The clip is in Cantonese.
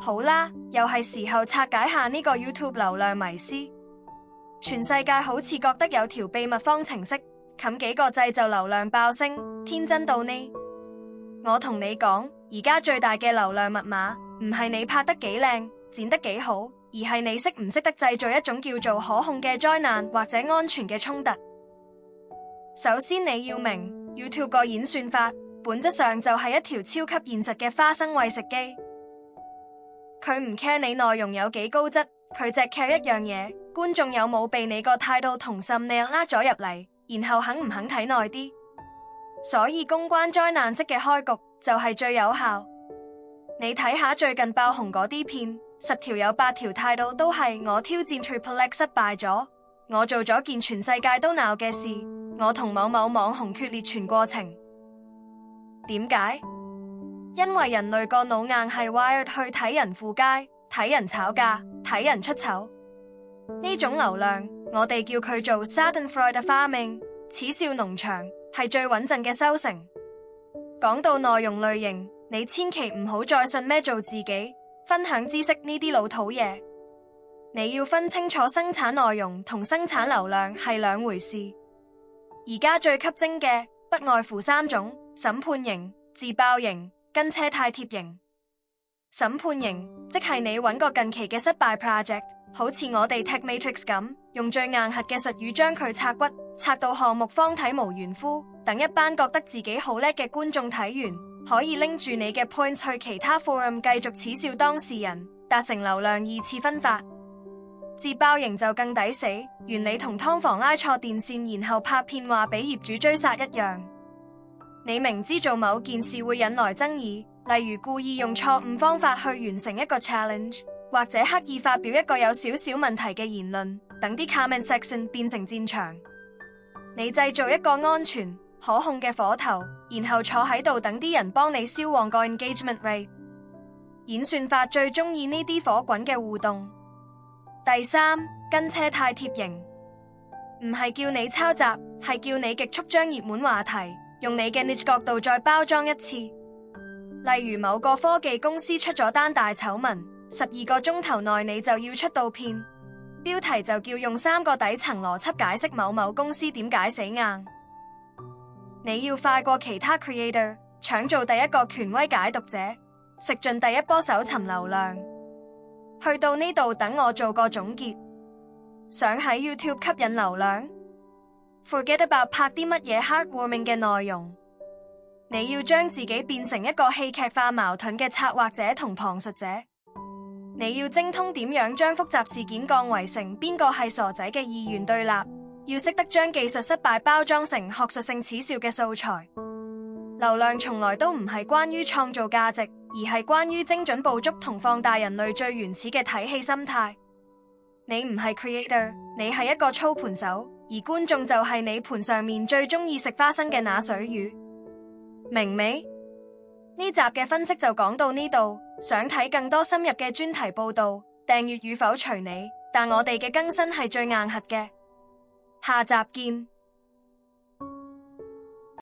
好啦，又係時候拆解下呢個 YouTube 流量迷思。全世界好似覺得有條秘密方程式，冚幾個掣就流量爆升，天真到呢？我同你講，而家最大嘅流量密碼，唔係你拍得幾靚，剪得幾好，而係你識唔識得製造一種叫做可控嘅災難或者安全嘅衝突。首先你要明 YouTube 個演算法，本質上就係一條超級現實嘅花生餵食機。佢唔 care 你內容有幾高質，佢只 care 一樣嘢，觀眾有冇被你個態度同thumbnail拉咗入嚟，然後肯唔肯睇耐啲。所以公關災難式嘅開局就係最有效。你睇下最近爆紅嗰啲片，10條有8條態度都係我挑戰 Triple X 失敗咗，我做咗件全世界都鬧嘅事，我同某某網紅決裂全過程。點解？因為人類個腦硬係 wired 去睇人負街、睇人吵架、睇人出醜。呢種流量，我哋叫佢做 Schadenfreude Farming， 恥笑農場，係最穩陣嘅收成。講到內容類型，你千祈唔好再信咩做自己、分享知識呢啲老土嘢。你要分清楚生產內容同生產流量係兩回事。而家最吸睛嘅不外乎3種：審判型、自爆型、跟車太貼型。審判型即係你揾個近期嘅失敗 project， 好似我哋 Tech Matrix 咁，用最硬核嘅術語將佢拆骨，拆到項目方體無完膚，等一班覺得自己好叻嘅觀眾睇完，可以拎住你嘅 points 去其他 forum 繼續恥笑當事人，達成流量2次分發。自爆型就更抵死，原理同劏房拉錯電線然後拍片話俾業主追殺一樣。你明知做某件事會引來爭議，例如故意用錯誤方法去完成一個 challenge， 或者刻意發表一個有少少問題嘅言論，等啲 comment section 變成戰場。你製造一個安全可控嘅火頭，然後坐喺度等啲人幫你燒旺個 engagement rate。演算法最中意呢啲火滾嘅互動。第3，跟車太貼型，唔係叫你抄襲，係叫你極速將熱門話題用你嘅 niche 角度再包裝一次。例如某個科技公司出咗單大醜聞，12個鐘頭內你就要出到片，標題就叫用3個底層邏輯解釋某某公司點解死硬。你要快過其他 creator， 搶做第一個權威解讀者，食盡第一波搜尋流量。去到呢度，等我做個總結。想喺 YouTube 吸引流量， forget about 拍啲乜嘢 heartwarming 嘅內容。你要將自己變成一個戲劇化矛盾嘅策劃者同旁述者。你要精通點樣將複雜事件降維成邊個係傻仔嘅二元對立，要識得將技術失敗包裝成學術性恥笑嘅素材。流量從來都唔係關於創造價值，而係關於精準捕捉同放大人類最原始嘅睇戲心態。你唔係 creator， 你係一個操盤手，而觀眾就係你盤上面最中意食花生嘅那水魚。明未？呢集嘅分析就講到呢度，想睇更多深入嘅專題報道，訂閱與否隨你，但我哋嘅更新係最硬核嘅。下集見。